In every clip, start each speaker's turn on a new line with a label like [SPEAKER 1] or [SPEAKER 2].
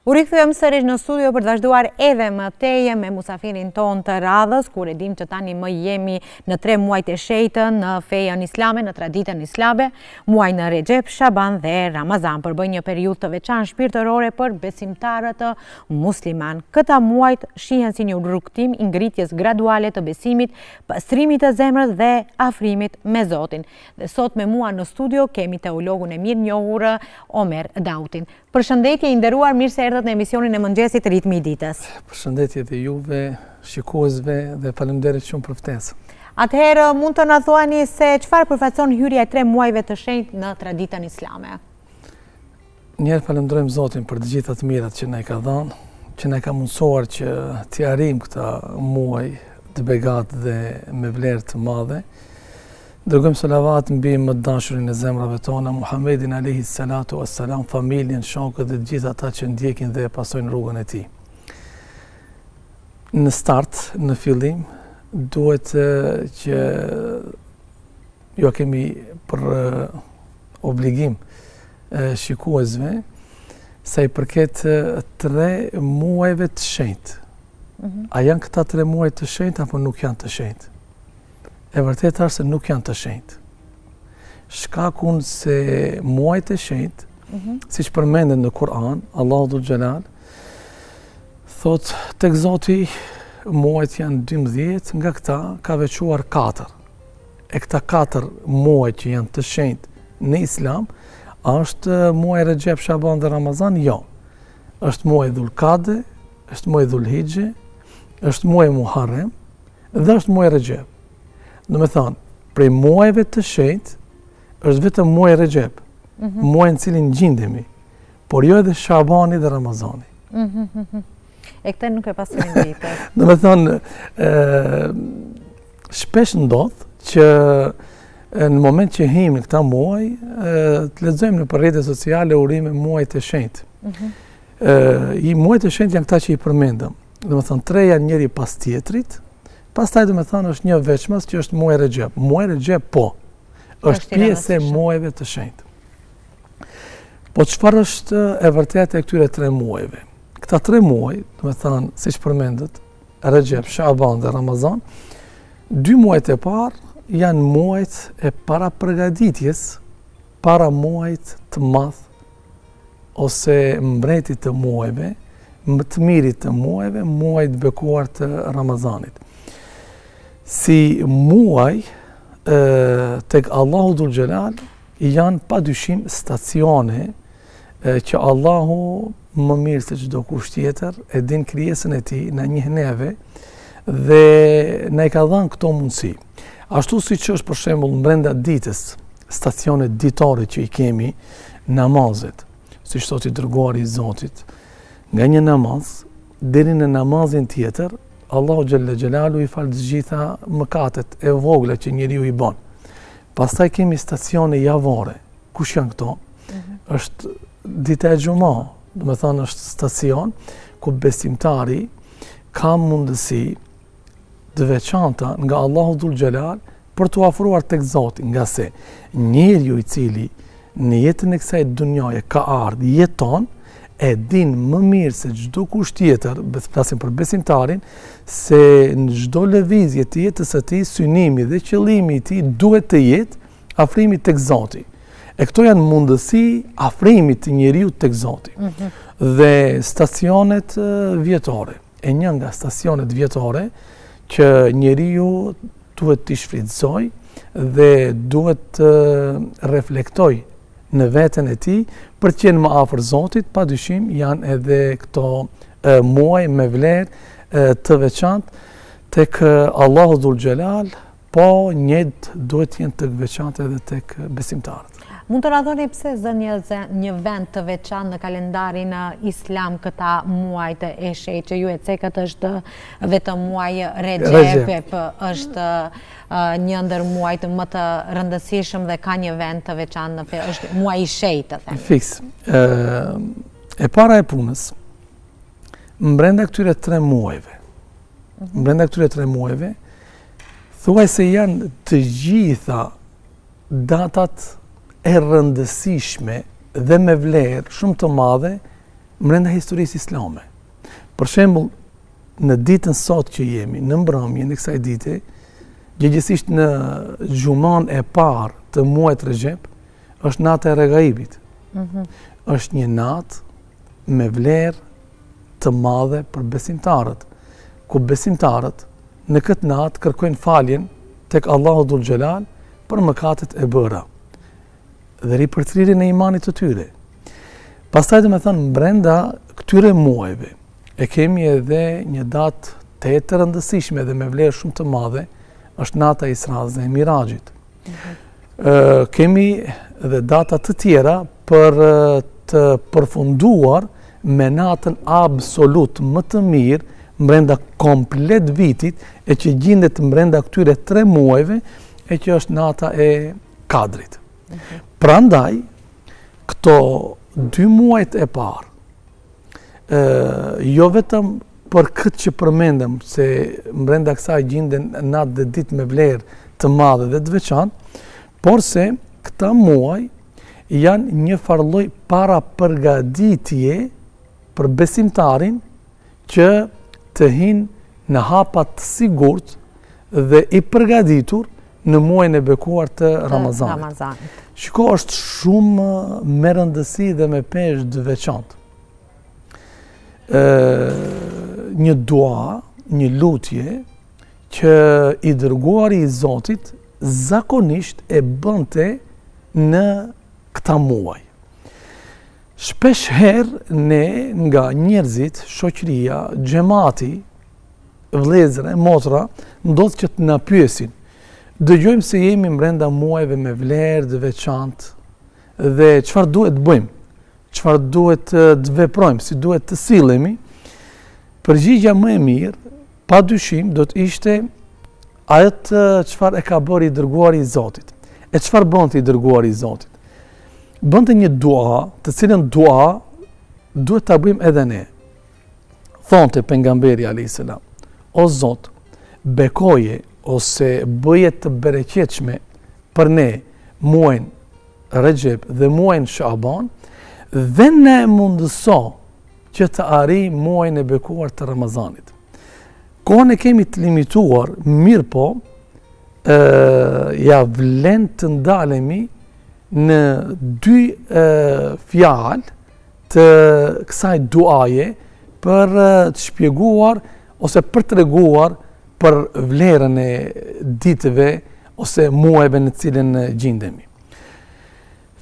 [SPEAKER 1] U rikthyem sërish në studio për të vazhduar edhe më teje me musafirin ton të radhës, kur e dim që tani më jemi në 3 muajt e shenjtë në fejen islame, në traditën islame, muaj në Rexhep, Shaban dhe Ramazan, përbëj një periudhë të veçantë shpirtërore për besimtarët musliman. Këta muajt shihen si një rrugtim i ngritjes graduale të besimit, pastrimit të zemrës dhe afrimit me Zotin. Dhe sot me mua në studio kemi teologun e mirënjohur Omer Dautin. Përshëndetje i nderuar, mirë se erdhët në emisionin e mëngjesit Ritmi i ditës.
[SPEAKER 2] Përshëndetje dhe juve, shikuesve dhe faleminderit shumë për ftesën.
[SPEAKER 1] Atëherë mund të na thuani se çfarë përfaqëson hyrja e 3 muajve të shenjtë në traditën islame?
[SPEAKER 2] Njerë falenderojmë Zotin për të gjitha të mirat që na i ka dhënë, që na ka mundësuar që t'i arrijmë këta muaj të begat dhe me vlerë të madhe. Dërgojmë salavat mbi më të dashurin e zemrave tona, Muhammedin alayhi salatu wassalam, familjen, shokët dhe të gjithë ata që ndjekin dhe pasojnë rrugën e tij. Në start, në fillim, duhet që jo kemi për obligim shikuesve sa i përket 3 muajve të shenjtë. A janë këta 3 muaj të shenjtë apo nuk janë të shenjtë? E vërtet është se nuk janë të shenjtë. Shkakun se muajt e shenjtë, siç përmendet në Kur'an, Allahu Dhul Xhelal thot tek Zoti muajt janë 12, nga këta ka veçuar 4. E këta 4 muaj që janë të shenjtë në Islam, është muaj Rexhep, Shaban dhe Ramazan? Jo. Është muaj Dhul Qade, është muaj Dhul Hijje, është muaj Muharrem dhe është muaj Rexhep. Do me thonë, prej muajve të shenjtë, është vetëm muaj Rexhep, muaj në cilin gjindemi, por jo edhe Shabani dhe Ramazani.
[SPEAKER 1] E këte nuk e pasur në ditë.
[SPEAKER 2] Do me thonë, shpesh ndodh që në moment që him në këta muaj, të lexojmë në rrjetet sociale urime muajt e shenjtë. Muajt e shenjtë janë këta që i përmendëm. Do me thonë, 3 janë njëri pas tjetrit. Pastaj do me thënë është një veçmas që është muaj Rexhep. Muaj Rexhep është pjesë e muajve të shenjtë. Po çfarë është e vërtetë e këtyre 3 muajve? Këta 3 muaj, do me thënë, siç përmendet, Rexhep, Shaban dhe Ramazan, 2 muajt e parë janë muajt e para përgatitjes para muajt të madh ose mbretit të muajve, më të mirit të muajve, muajt bekuar të Ramazanit. Si muaj tek Allahu Dhul Xhelal janë padyshim stacione që Allahu më mirë se çdo kush tjetër e din krijesën e tij, na njeh neve dhe na i ka dhënë këto mundësi. Ashtu siç është për shembull brenda ditës, stacionet ditore që i kemi, namazet, siç thotë i dërguari i Zotit, nga një namaz deri në namazin tjetër, Allahu Gjelle Gjelalu i falë të gjitha mëkatet e vogla që njeriu i bën. Pastaj kemi stacione javore. Kush janë këto? Është dita e Xhumë, do me thënë është stacion ku besimtari ka mundësi të veçanta nga Allahu Dhul Xhelal për të afruar tek Zoti, nga se njeriu i cili në jetën e kësaj dunjaje ka ardhur, jeton, e din më mirë se çdo kush tjetër, flasim për besimtarin, se në çdo lëvizje të jetës së tij, synimi dhe qëllimi i tij duhet të jetë afrimi tek Zoti. E këto janë mundësi afrimit të njeriu tek Zoti. Dhe stacionet vjetore. E një nga stacionet vjetore që njeriu duhet t'i shfrytëzoj dhe duhet të reflektoj në veten e tij për të qenë më afër Zotit, padyshim janë edhe këto muaj me vlerë të veçantë tek Allahu Dhul Xhelal, po njëjtë duhet të jenë të veçantë edhe tek besimtarët.
[SPEAKER 1] Mund të na thoni pse zën një vend të veçantë në kalendarin islam këta muajt e shenjtë, që ju e cekët është vetëm muaj Rexhep, është një ndër muajt më të rëndësishëm dhe ka një vend të veçantë, është muaj i shenjtë, them.
[SPEAKER 2] Fiks. E para e punës, brenda këtyre 3 muajve, thuaj se janë të gjitha datat e rëndësishme dhe me vlerë shumë të madhe brenda historisë islame. Për shembull, në ditën sot që jemi, në mbrëmje në kësaj dite, gjithsesi në xhuman e parë të muajit Rexhep, është nata e Regaibit. Është një natë me vlerë të madhe për besimtarët, ku besimtarët në këtë natë kërkojnë faljen tek Allahu Dhul Xhelal për mëkatet e bëra dhe ripërthrirjen e imanit të tyre. Pastaj domethënë brenda këtyre muajve e kemi edhe një datë të rëndësishme dhe me vlerë shumë të madhe, është nata e Isras dhe Mirajit. Kemi edhe data të tjera për të përfunduar me natën absolut më të mirë brenda komplet vitit e që gjendet brenda këtyre 3 muajve e që është nata e Kadrit. Prandaj, këto 2 muajt e parë, jo vetëm për këtë që përmendëm se brenda kësaj gjenden natë dhe ditë me vlerë të madhe dhe të veçantë, por se këta muaj janë një farlloj para përgatitje për besimtarin që të hinë në hapa të sigurt dhe i përgatitur në muajin e bekuar të Ramazanit. Shiko, është shumë me rëndësi dhe me peshë të veçantë. Një dua, një lutje që i dërguari i Zotit zakonisht e bënte në këta muaj. Shpesh herë ne nga njerëzit, shoqëria, xhamati, vëllezër, motra, ndodh që të na pyesin. Dëgjojmë se jemi brenda muajve me vlerë të veçantë dhe çfarë duhet të bëjmë, çfarë duhet të veprojmë, si duhet të sillemi. Përgjigjja më e mirë, padyshim, do të ishte atë çfarë e ka bërë i dërguari i Zotit. E çfarë bënte i dërguari i Zotit? Bënte një dua, të cilën dua duhet ta bëjmë edhe ne. Thonte pejgamberi alayhis salam: O Zot, bekoje ose bëje të bereqetshme për ne muajin Rexhep dhe muajin Shaban dhe ne mundëso që të arrijmë muajin e bekuar të Ramazanit. Kohën e kemi të limituar, mirë po, ja vlen të ndalemi në 2 fjalë të kësaj duaje për të shpjeguar ose për të treguar për vlerën e ditëve ose muajve në cilën gjendemi.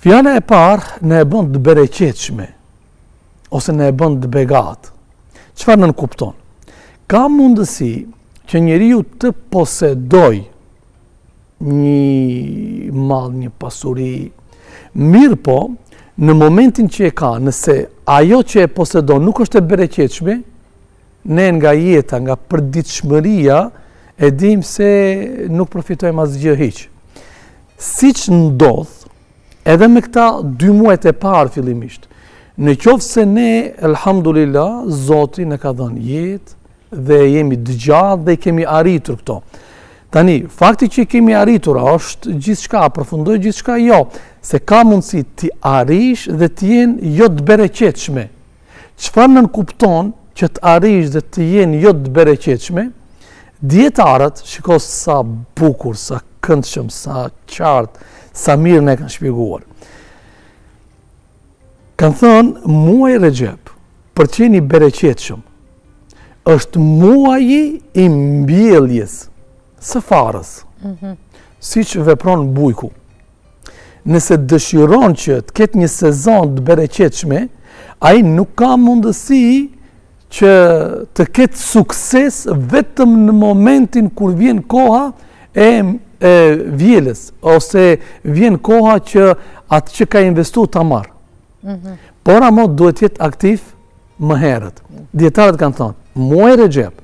[SPEAKER 2] Fjala e parë ne e bën të bereqetshme ose ne e bën të begat. Çfarë nën kupton? Ka mundësi që njeriu të posedoj një mall, një pasuri, mirë po, në momentin që e ka, nëse ajo që e posedon nuk është e bereqetshme, ne nga jeta, nga përditshmëria, e dim se nuk profitojmë asgjë hiç. Siç ndodh, edhe me këta 2 muajt e parë fillimisht, në qoftë se ne, elhamdulillah, Zoti na ka dhënë jetë dhe jemi të gjatë dhe kemi arritur këto. Tani, fakti që kemi arritur është gjithçka, përfundoi gjithçka, jo, se ka mundësi ti arrish dhe të jenë jo të bereqetshme. Çfarë nën kupton që të arrish dhe të jenë jo të bereqetshme? Dietarët, shiko sa bukur, sa këndshëm, sa qartë, sa mirë ne kanë shpjeguar. Kanë thënë, muaji Rexhep, për të qenë i bereqetshëm, është muaji i mbjelljes së farës, siç vepron bujku. Nëse dëshiron që të ketë një sezon të bereqetshme, ai nuk ka mundësi që të ketë sukses vetëm në momentin kur vjen koha e vjelës, ose vjen koha që atë që ka investu të marë. Por amo duhet jetë aktiv më herët. Dietarët kanë thënë, muaji Rexhep,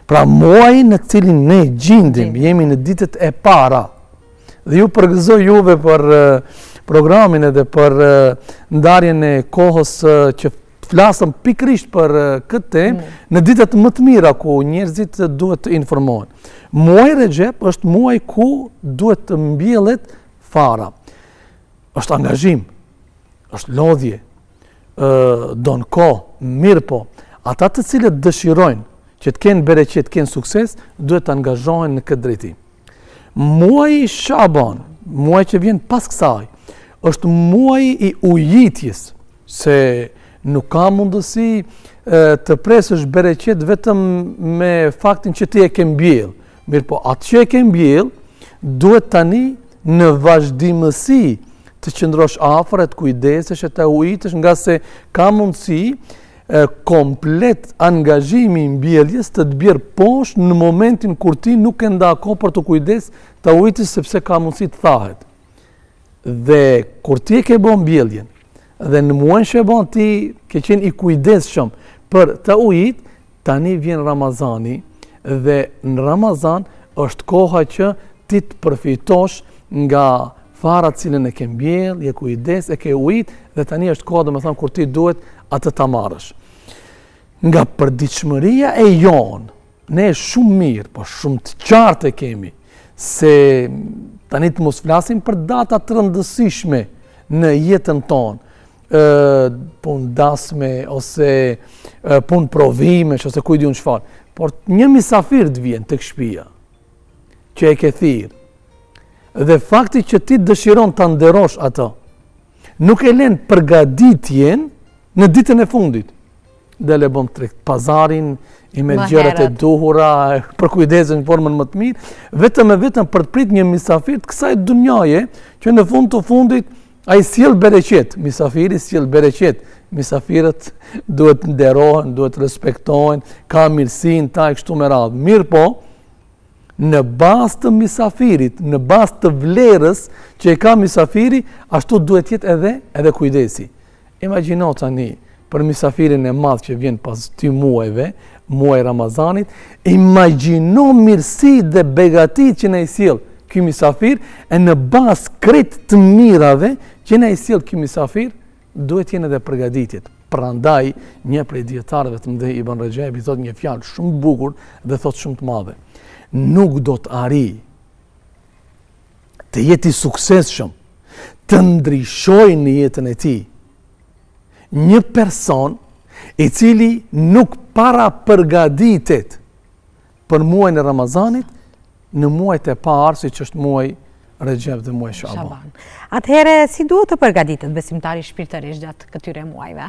[SPEAKER 2] pra muaji në cilin ne gjindim, jemi në ditët e para, dhe ju përgëzoj juve për programin edhe për ndarjen e kohës që flasëm pikrisht për këtë temë, në ditët më të mira ku njerëzit duhet të informohen. Muaji Rexhep është muaj ku duhet të mbjellet fara. Është angazhim, është lodhje, don kohë, mirë po, ata të cilët dëshirojnë që të kenë bereqet, të kenë sukses, duhet të angazhohen në këtë drejtim. Muaji Shaban, muaji që vjen pas kësaj, është muaji i ujitjes, se nuk ka mundësi të presësh bereqet vetëm me faktin që ti e ke mbjell. Mirë po, atë që e ke mbjell, duhet tani në vazhdimësi të qëndrosh afër, të kujdesesh, të ujitesh, nga se ka mundësi komplet angazhimi i mbjelljes të të bjerë poshtë në momentin kur ti nuk e nda kohë për të kujdes të ujitesh, sepse ka mundësi të thahet. Dhe kur ti e ke bo mbjelljen, dhe në muajin Shaban ti ke qenë i kujdesshëm për të ujit, tani vjen Ramazani, dhe në Ramazan është koha që ti të përfitosh nga farat cilën e ke mbjell, je kujdes, e ke ujit, dhe tani është koha, domethënë, kur ti duhet atë ta marrësh. Nga përditshmëria e jonë, ne shumë mirë, po shumë të qartë e kemi, se tani të mos flasim për data të rëndësishme në jetën tonë, punë dasme, ose punë provimesh, ose kujdi unë çfarë, por një misafir të vjen tek shtëpia, që e ke thirrë, dhe fakti që ti dëshiron ta nderosh atë, nuk e lën përgatitjen në ditën e fundit. Dhe le bëm tregт pazarin, i me gjërat e duhura, për kujdesen në formën më të mirë, vetëm për të prit një misafir të kësaj dunjaje, që në fund të fundit ai sjell bereqet, misafiri sjell bereqet, misafirët duhet nderohen, duhet respektohen, ka mirësinë ta kështu me radhë. Mirë po, në bazë të misafirit, në bazë të vlerës që e ka misafiri, ashtu duhet jetë edhe kujdesi. Imagjino tani për misafirin e madh që vjen pas 2 muajve, muaj Ramazanit, imagjino mirësi dhe begatit që na i sjell ky misafir, e në bazë krejt të mirave që na i sjell ky misafir, duhet jenë edhe përgatitjet. Prandaj, një prej dietarëve të mëdhenj Ibn Rajab i thot një fjalë shumë bukur dhe thot shumë të madhe. Nuk do të arri të jeti suksesshëm, të ndryshoj në jetën e tij një person i cili nuk para përgatitet për muajin e Ramazanit në muajt e parë, siç është muaji Rajab dhe muaji Shaban.
[SPEAKER 1] Atëherë, si duhet të përgatitet besimtari shpirtërisht gjatë këtyre muajve?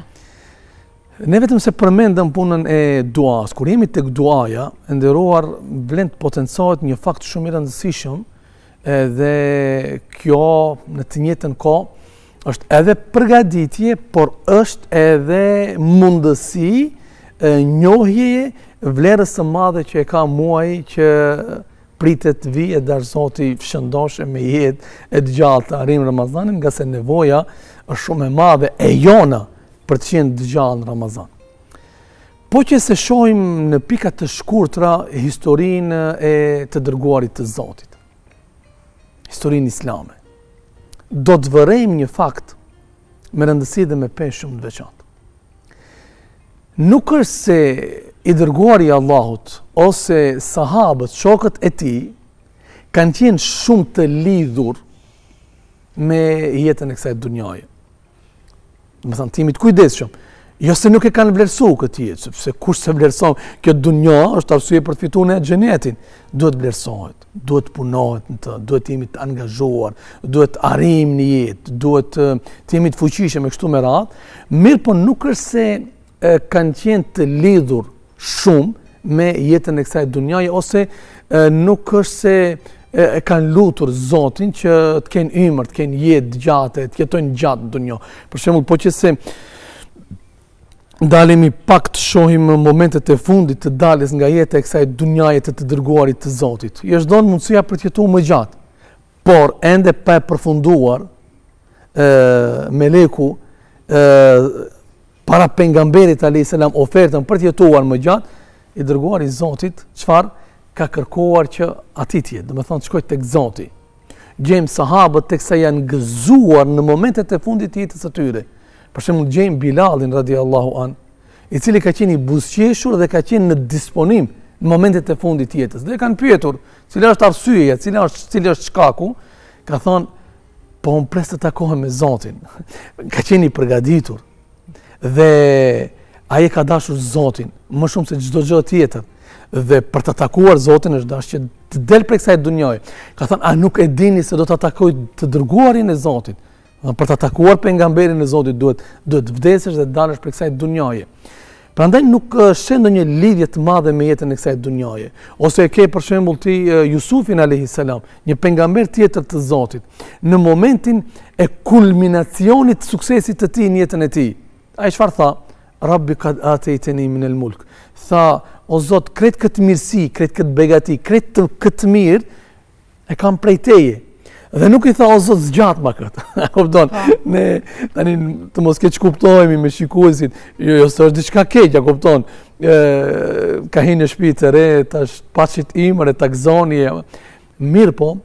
[SPEAKER 2] Ne vetëm se përmendëm punën e duas. Kur jemi tek duaja, e nderuar, vlen të potencohet një fakt shumë i rëndësishëm, dhe kjo në të njëjtën kohë është edhe përgatitje, por është edhe mundësi njohjeje vlerës së madhe që e ka muaji që pritet vijë, dash Zoti fshëndoshe me jetë e të gjallë të arrijmë Ramazanin, nga se nevoja është shumë e madhe e jona për të qenë të gjallë në Ramazan. Po që se shohim në pika të shkurtra historinë e të dërguarit të Zotit, historinë islame, do të vërejmë një fakt me rëndësi dhe me peshë shumë të veçantë. Nuk është se i dërguari i Allahut ose sahabët, shokët e tij, kanë qenë shumë të lidhur me jetën e kësaj dunjaje. Do të thënë, timit kujdesshëm. Jo se nuk e kanë vlerësuar këtë jetë, sepse kush se vlerëson kjo dunja është arsye për të fituar në xhenetin. Duhet vlerësohet, duhet punohet në të, duhet jemi të angazhuar, duhet arrijmë në jetë, duhet të jemi të fuqishëm e kështu me radhë. Mirë, po nuk është se kanë qenë të lidhur shumë me jetën e kësaj dunjaje, ose nuk është se e kanë lutur Zotin që të kenë ymër, të kenë jetë gjatë, të jetojnë gjatë në dunjë. Për shembull, po që se dalemi pak të shohim momentet e fundit të daljes nga jeta e kësaj dunjaje të dërguarit të Zotit. I është dhënë mundësia për të jetuar më gjatë, por ende pa e përfunduar meleku para pejgamberit alayhis salam ofertën për të jetuar më gjatë, i dërguari i Zotit çfarë ka kërkuar që ati të jetë, do të thonë shkoj tek Zoti. Gjejmë sahabët teksa janë gëzuar në momentet e fundit të jetës së tyre. Për shembull, gjejmë Bilalin radiallahu an, i cili ka qenë i buzëqeshur dhe ka qenë në disponim në momentet e fundit të jetës. Dhe kanë pyetur, cila është arsyeja, cili është shkaku, ka thonë, po unë pres të takohem me Zotin. Ka qenë i përgatitur Dhe ai ka dashur Zotin më shumë se çdo gjë tjetër. Dhe për të takuar Zotin është dashur që të del prej kësaj dunjoje. Ka thënë, a nuk e dini se do të takoj të dërguarin e Zotit? Dhe për të takuar pejgamberin e Zotit duhet vdesësh dhe dalësh prej kësaj dunjoje. Prandaj nuk sheh ndonjë lidhje të madhe me jetën e kësaj dunjoje. Ose e ke për shembull ti Jusufin alayhis salam, një pejgamber tjetër të Zotit, në momentin e kulminacionit të suksesit të tij në jetën e tij. Ai çfarë tha? Rabbi kad atejteni min al-mulk. Tha, o Zot, kretë këtë mirësi, kretë këtë begati, kretë këtë mirë, e kam prej teje. Dhe nuk i tha, o Zot, zgjat ma këtë. Kupton? Ne tani të mos keq kuptojmë me shikuesit, jo se është diçka keq, kupton? Ka hinë në shtëpi të re, tash paçit imër e takzoni. Mirë po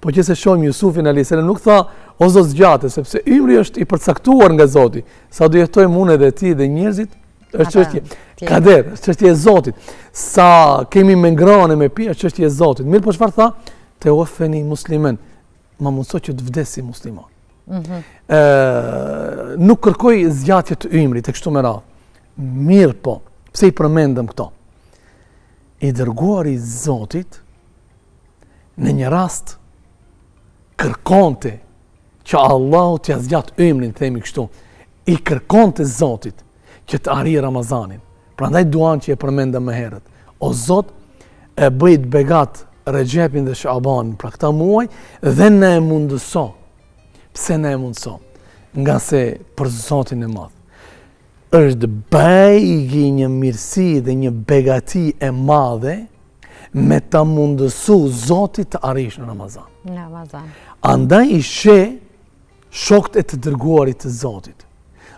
[SPEAKER 2] që se shohim Jusufin alayhis salam nuk tha, o Zot, zgjate, sepse imri është i përcaktuar nga Zoti. Sa do jetojmë unë edhe ti dhe njerëzit, është çështje kader, është çështje e Zotit. Sa kemi me ngrënë me pi, është çështje e Zotit. Mirë po çfarë tha? Teofeni muslimen. Ma mundso që të vdesi musliman. Nuk kërkoj zgjatje të ymrit e kështu me radhë. Mirë po, pse i përmendëm këto? I dërguari i Zotit në një rast kërkonte që Allahu t'ia zgjat ymrin, themi kështu. I kërkonte Zotit që të arrijë Ramazanin. Prandaj duan që e përmendëm më herët. O Zot, e bëjt begat Regjepin dhe Shabanin, pra këta muaj, dhe ne e mundëso. Pse ne e mundëso? Nga se për Zotin e madh. Është bëjgi një mirësi dhe një begati e madhe me ta mundësu Zotit të arrish në Ramazan. Andaj i shokët e të dërguarit të Zotit,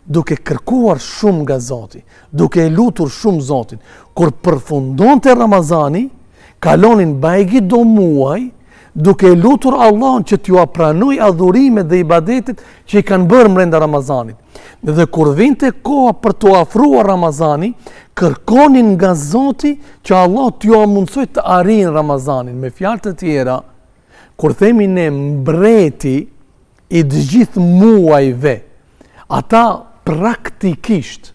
[SPEAKER 2] duke kërkuar shumë nga Zoti, duke lutur shumë Zotin, kur përfundonte Ramazani, kalonin bajgi do muaj, duke lutur Allahun që t'ju pranoj adhurimet dhe ibadetet që i kanë bërë brenda Ramazanit. Dhe kur vinte koha për t'u afruar Ramazani, kërkonin nga Zoti që Allah t'ju mundsoj të arrijnë Ramazanin. Me fjalë të tjera, kur themi ne mbreti i të gjithë muajve, ata praktikisht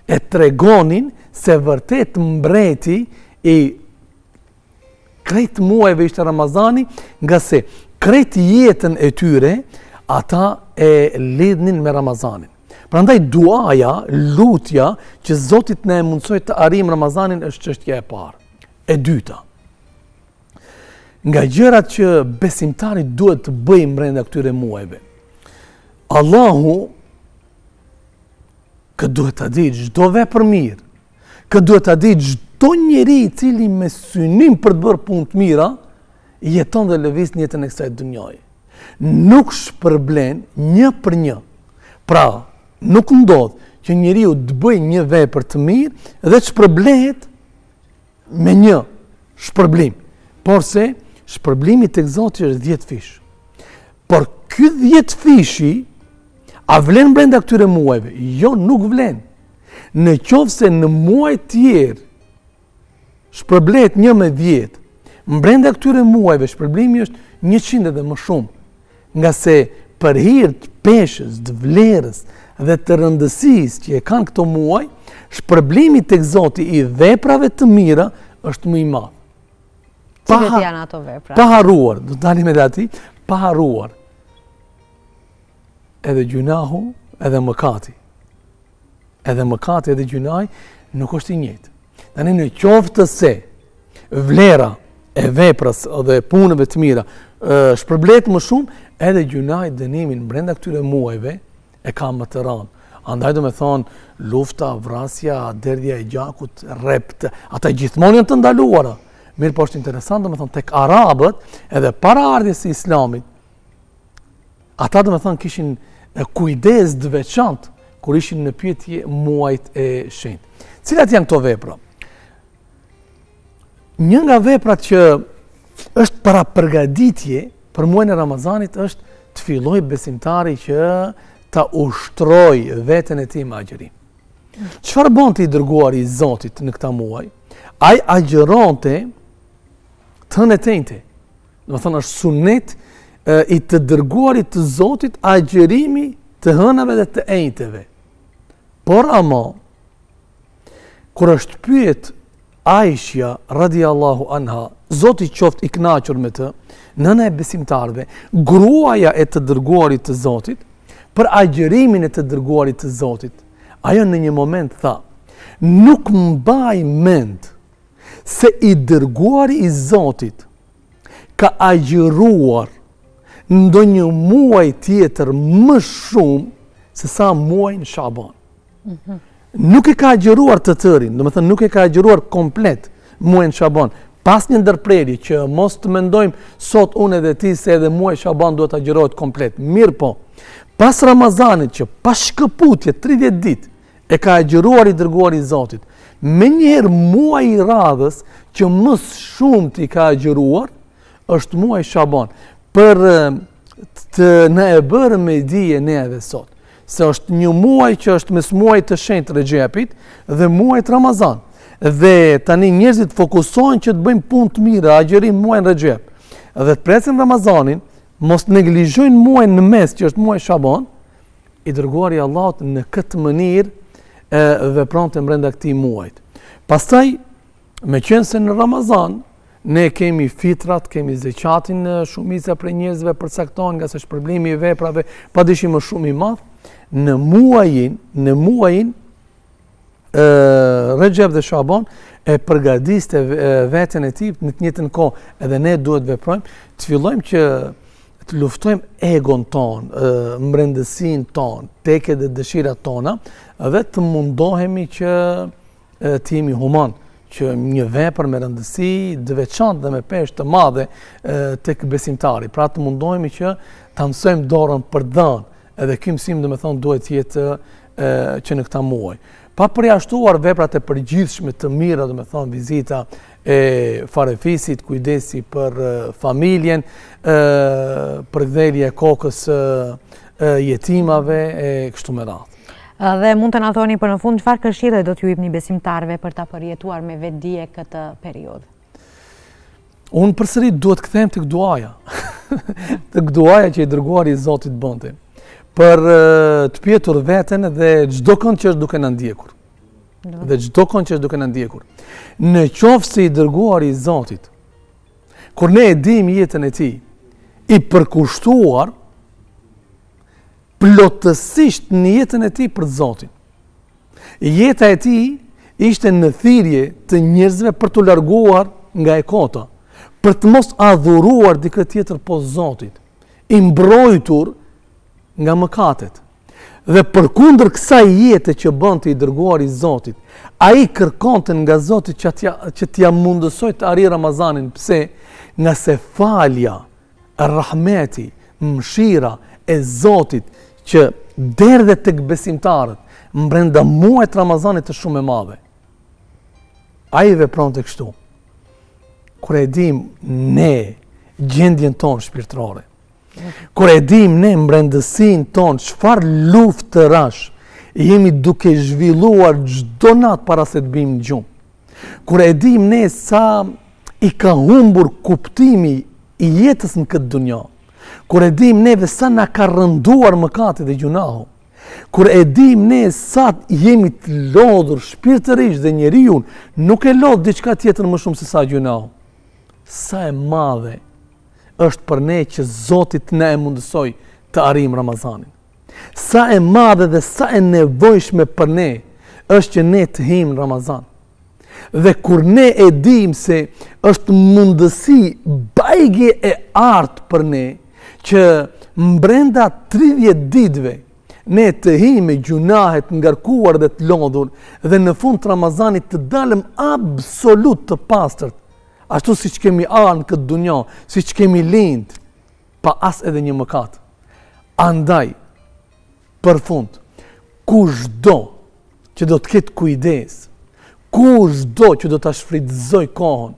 [SPEAKER 2] e tregonin se vërtet mbreti i krejt muajve ishte Ramazani, nga se krejt jetën e tyre ata e lidhnin me Ramazanin. Prandaj duaja, lutja që Zotit ne mundsoj të arrijmë Ramazanin është çështja e parë. E dyta, nga gjërat që besimtari duhet të bëjë brenda këtyre muajve. Allahu këtë duhet ta di çdo vepër mirë. Këtë duhet ta di çdo njeri i cili me synim për të bërë punë të mira jeton dhe lëviz në jetën e kësaj dunjoje. Nuk shpërblen një për një. Pra, nuk ndodh që njeriu të bëjë një vepër të mirë dhe të shpërblehet me një shpërblim. Por se shpërblimi tek Zoti është 10 fish. Por ky 10 fishi a vlen brenda këtyre muajve? Jo, nuk vlen. Në qoftë se në muaj tjerë shpërblet 1 me 10, brenda këtyre muajve shpërblimi është 100 dhe më shumë. Nga se për hir të peshës, të vlerës dhe të rëndësisë që e kanë këto muaj, shpërblimi tek Zoti i veprave të mira është më i madh.
[SPEAKER 1] Cilat janë ato vepra? Pa
[SPEAKER 2] haruar, do të dalim edhe aty, pa haruar. Edhe gjunahu, edhe mëkati. Edhe mëkati, edhe gjunahi nuk është i njëjtë. Tani në qoftë se vlera e veprës dhe punëve të mira shpërblet më shumë, edhe gjunahi dënimin brenda këtyre muajve e ka më të rëndë. Andaj do me thonë lufta, vrasja, derdhja e gjakut, rept, ata gjithmonë janë të ndaluara. Mirë po është interesant, do me thonë, tek arabët, edhe para ardhjes së islamit, ata do me thonë kishin kujdes të veçantë kur ishin në pyetje muajt e shenjtë. Cilat janë këto vepra? Një nga veprat që është para përgatitje për muajin e Ramazanit është të filloj besimtari që ta ushtroj veten e tij me agjerim. Çfarë bonte i dërguari i Zotit në këtë muaj? Ai agjeronte të tënte. Do të thonë është sunet i të dërguarit të Zotit agjerimi të hënave dhe të ejteve. Por ama, kur është pyet Aisha radiallahu anha, Zoti qoftë i kënaqur me të, nëna e besimtarve, gruaja e të dërguarit të Zotit, për agjërimin e të dërguarit të Zotit, ajo në një moment tha, nuk mbaj mend se i dërguari i Zotit ka agjëruar ndonjë muaj tjetër më shumë se sa muajin Shaban. Nuk e ka agjëruar të tërin, do me thënë nuk e ka agjëruar komplet muajin Shaban. Pas një ndërprerje që mos të mendojmë sot unë edhe ti se edhe muaj Shaban duhet agjërohet komplet. Mirë po, pas Ramazanit që pas shkëputje 30 ditë e ka agjëruar i dërguari i Zotit, me njëherë muaj i radhës që më shumë ti ka agjëruar është muaj Shaban. Për të në e bërë me dije ne edhe sot, se është një muaj që është mes muaj të shenjtë Regjepit dhe muajt Ramazan. Dhe tani njerëzit fokusohen që të bëjmë punë të mira, agjërim muajin Regjep. Dhe të presin Ramazanin, mos neglizhojnë muajin në mes që është muaj Shaban, i dërguari Allahut në këtë mënyrë vepronte brenda këtij muajit. Pastaj, meqense në Ramazan ne kemi fitrat, kemi zeqatin, shumica prej njerëzve përcaktohen nga se shpërblimi i veprave padyshim është shumë i madh. Në muajin Regjep dhe Shaban e përgatiste veten e tij në të njëjtën kohë edhe ne duhet veprojmë, të fillojmë që të luftojmë egon ton, mbrendësinë ton, teket dhe dëshirat tona dhe të mundohemi që të jemi human, që një vepër me rëndësi të veçantë dhe me peshë të madhe tek besimtari. Pra të mundohemi që ta mësojmë dorën për dhënë, edhe ky mësim domethënë duhet jetë që në këtë muaj. Pa përjashtuar veprat e përgjithshme të mira, domethënë vizita e farefisit, kujdesi për familjen, përkthjelja e kokës jetimave e kështu me radhë.
[SPEAKER 1] Dhe mund të na thoni për në fund çfarë këshille do t'ju jepni besimtarëve për ta përjetuar me vetdije këtë periudhë?
[SPEAKER 2] Unë përsëri duhet kthehem tek duaja. Tek duaja që i dërguari i Zotit bënte për të pyetur veten dhe çdo kënd që është duke na ndjekur. Dhe çdo kënd që është duke na ndjekur. Në qoftë se i dërguari i Zotit, kur ne e dim jetën e tij, i përkushtuar plotësisht në jetën e tij për Zotin. Jeta e tij ishte në thirrje të njerëzve për të larguar nga e kota, për të mos adhuruar dikë tjetër posa Zotit, i mbrojtur nga mëkatet. Dhe përkundër kësaj jete që bënte i dërguari i Zotit, ai kërkonte nga Zoti që t'ia mundësoj të arrijë Ramazanin. Pse? Nga se falja, rahmeti, mëshira e Zotit që derdhe tek besimtarët brenda muajit Ramazanit është shumë e madhe. Ai vepronte kështu. Kur e dim ne gjendjen tonë shpirtërore, kur e dim ne mbrendësinë tonë, çfarë luftërash jemi duke zhvilluar çdo natë para se të bijmë në gjumë, kur e dim ne sa i ka humbur kuptimi i jetës në këtë dunja, kur e dim neve sa na ka rënduar mëkati dhe gjunahu, kur e dim ne sa jemi të lodhur shpirtërisht dhe njeriu nuk e lodh diçka tjetër më shumë se sa gjunahu. Sa e madhe është për ne që Zoti na e mundësoj të arrijmë Ramazanin. Sa e madhe dhe sa e nevojshme për ne është që ne të him Ramazan. Dhe kur ne e dim se është mundësi bajgje e artë për ne që mbrenda 30 ditëve ne të him me gjunahet ngarkuar dhe të lodhur dhe në fund të Ramazanit të dalëm absolut të pastërt, ashtu si që kemi anë këtë dunja, si që kemi lind, pa as edhe një mëkat. Andaj, për fund, kushdo që do të ketë kujdes, kushdo që do të shfrytëzoj kohën,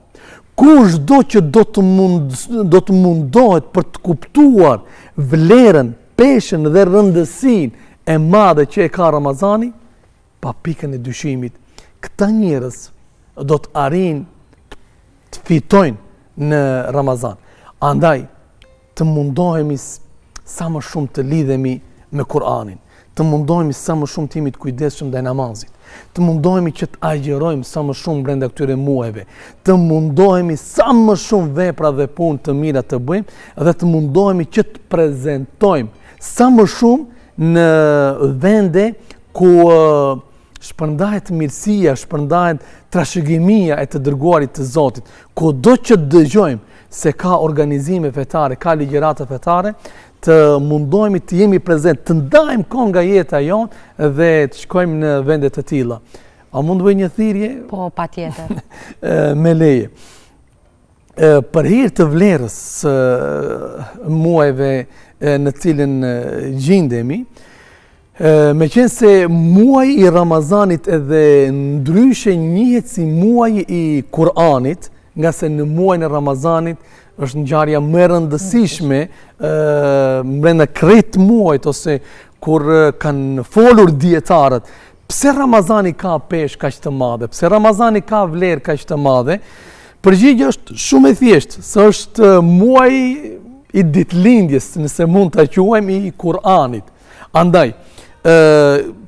[SPEAKER 2] kushdo që do të mundohet për të kuptuar vlerën, peshën dhe rëndësinë e madhe që e ka Ramazani, pa pikën e dyshimit, këta njerëz do të arrijnë të fitojnë në Ramazan. Andaj, të mundohemi sa më shumë të lidhemi me Kur'anin, të mundohemi sa më shumë të jemi të kujdesshëm ndaj namazit, të mundohemi që të agjerojmë sa më shumë brenda këtyre muajve, të mundohemi sa më shumë vepra dhe punë të mira të bëjmë dhe të mundohemi që të prezantojmë sa më shumë në vende ku shpërndahet mirësia, shpërndahet trashëgimia e të dërguarit të Zotit, kudo që dëgjojmë se ka organizime fetare, ka ligjërata fetare, të mundohemi të jemi prezent, të ndajmë kohë nga jeta jonë dhe të shkojmë në vende të tilla. A mund të bëj një thirrje?
[SPEAKER 1] Po, patjetër.
[SPEAKER 2] Me leje. Për hir të vlerës së muajve në cilën gjendemi, meqense se muaji i Ramazanit edhe ndryshe njihet si muaji i Kur'anit, nga se në muajin e Ramazanit është ngjarja më e rëndësishme brenda krejt muajit ose kur kanë folur dietarët. Pse Ramazani ka peshë kaq të madhe? Pse Ramazani ka vlerë kaq të madhe? Përgjigjja është shumë e thjeshtë, se është muaji i ditëlindjes, nëse mund ta quajmë, i Kur'anit. Andaj,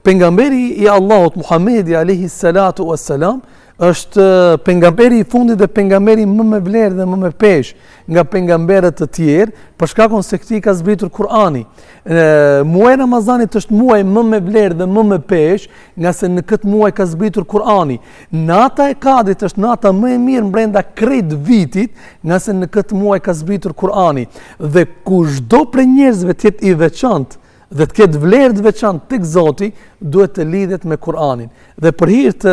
[SPEAKER 2] pejgamberi i Allahut Muhamedi alayhi salatu wassalam është pejgamberi i fundit dhe pejgamberi më me vlerë dhe më me peshë nga pejgamberët të tjerë, për shkakun se këtij ka zbritur Kur'ani. Muaji Ramazanit është muaji më me vlerë dhe më me peshë, nga se në këtë muaj ka zbritur Kur'ani. Nata e Kadrit është nata më e mirë brenda krejt vitit, nga se në këtë muaj ka zbritur Kur'ani. Dhe kushdo prej njerëzve të jetë i veçantë dhe të ketë vlerë të veçantë tek Zoti, duhet të lidhet me Kur'anin. Dhe për hir të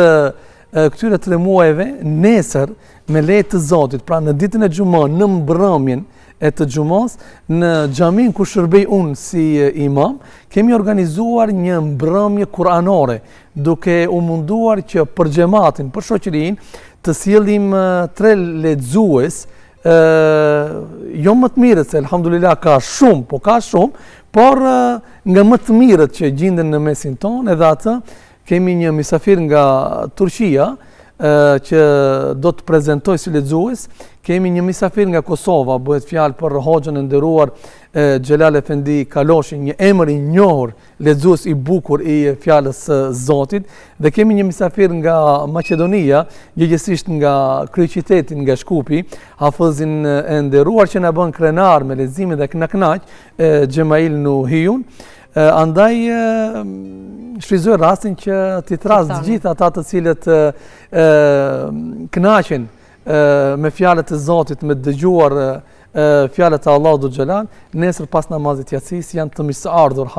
[SPEAKER 2] këtyre 3 muajve, nesër me leje të Zotit, pra në ditën e xumës, në mbrëmjen e të xumës, në xhamin ku shërbej unë si imam, kemi organizuar një mbrëmje kuranore, duke u munduar që për xhamatin, për shoqërinë, të sjellim 3 lexues, jo më të mirët, se alhamdulillah ka shumë, por nga më të mirët që gjenden në mesin tonë, edhe atë kemi një mysafir nga Turqia që do të prezantoj si lexues, kemi një mysafir nga Kosova, bëhet fjalë për hoxhën e nderuar Xhelal Efendi Kaloshi, një emër i njohur, lexues i bukur i fjalës së Zotit, dhe kemi një mysafir nga Maqedonia, gjithsesi nga kryeqyteti, nga Shkupi, hafëzin e nderuar që na bën krenar me leximin dhe na kënaq, Xhemail Nuhiun. Andaj shfryzoj rastin që t'i tras gjithë ata të cilët kënaqen me fjalët e Zotit, me dëgjuar fjalët e Allahut xhalal, nesër pas namazit yatsis janë të mirëseardhur.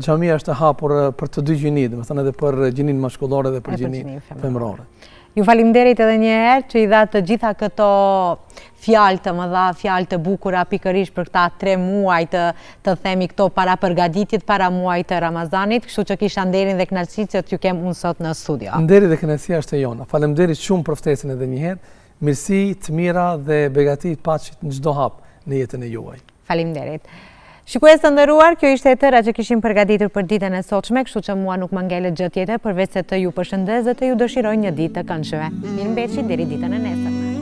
[SPEAKER 2] Xhamia është e hapur për të dy gjinit, domethënë edhe për gjinin mashkullore dhe për gjinin femërore.
[SPEAKER 1] Ju falimderit edhe një herë që i dha të gjitha këto fjalë të mëdha, fjalë të bukura pikërisht për këta 3 muaj të themi këto para përgatitjet para muajit të Ramazanit, kështu që kisha nderin dhe kënaqësinë që t'ju kem unë sot në studio.
[SPEAKER 2] Nderi dhe kënaqësia është e jona. Faleminderit shumë për ftesën edhe një herë. Mirësi, të mira dhe begati të paqit në çdo hap në jetën e juaj.
[SPEAKER 1] Faleminderit. Shikues të nderuar, kjo ishte e tëra që kishim përgatitur për ditën e sotshme, kështu që mua nuk më ngelet gjë tjetër përveç se të ju përshëndes dhe të ju dëshiroj një ditë të këndshme. Mirëmbëjtje deri ditën e nesërme.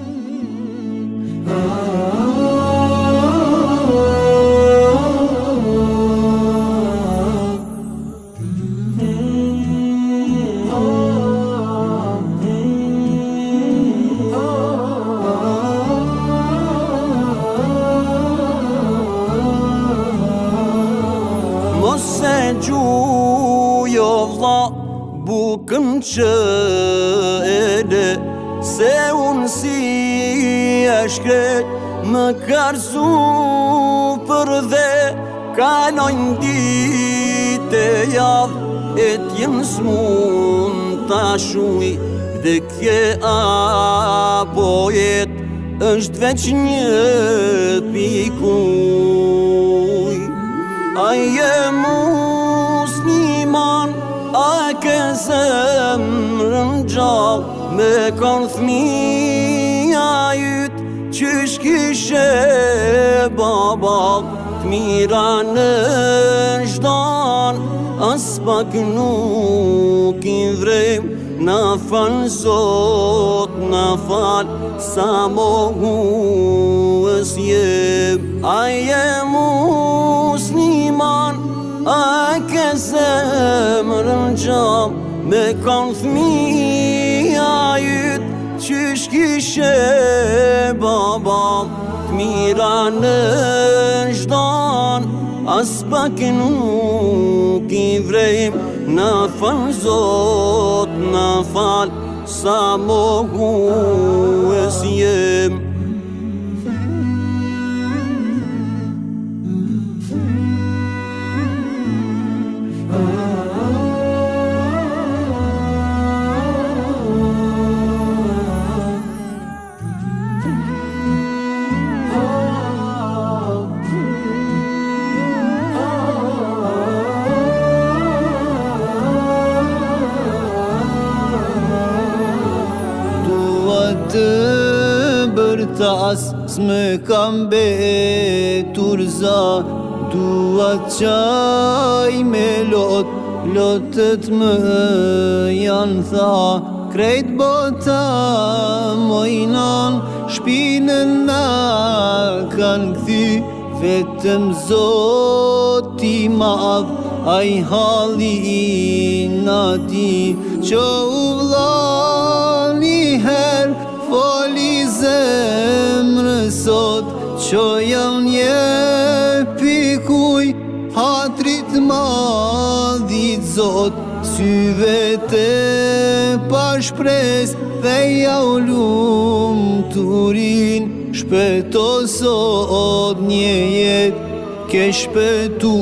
[SPEAKER 3] Gjujo vlla bukën që ele, se unë si e shkret më karsu për dhe kalojnë dite javë e t'jenë s'mund t'a shuj dhe kje apo jet është veç një pikuj. Aje musliman, a ke zemrën gjallë, me kanë fëmija jytë, qysh kishe babak, t'mira në zhdan, as pak nuk I vrem, na fal Zot, na fal, sa mohues jem. Aje musliman, A ke zemrën gjam me kanë fëmija jyt Qysh kishe babam T'mira në gjdan As pak nuk I vrejm Na fal Zot, na fal Sa mohues jem
[SPEAKER 4] Të bërtas s'me kam betur za Dua qaj me lotët më janë tha Krejt bota mojnan shpinën na kanë kthy Vetëm Zoti madh ai hallin ati Qo u vllani her foli zemrë sot Qo janë jepi kuj hatrit madhit Zot Syve te pa shpres dhe ja u lumturin Shpeto sot një jet ke shpetu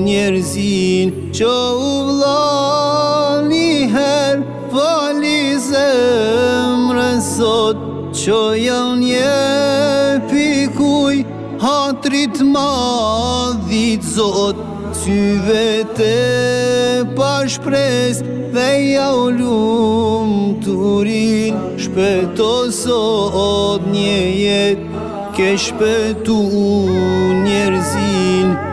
[SPEAKER 4] njerëzin Qo u vllani her foli zemrën sot Qo janë jepi kuj hatrit madhit Zot Syve te pa shpres dhe ja u lumturin Shpeto sot një jet ke shpetu njerëzin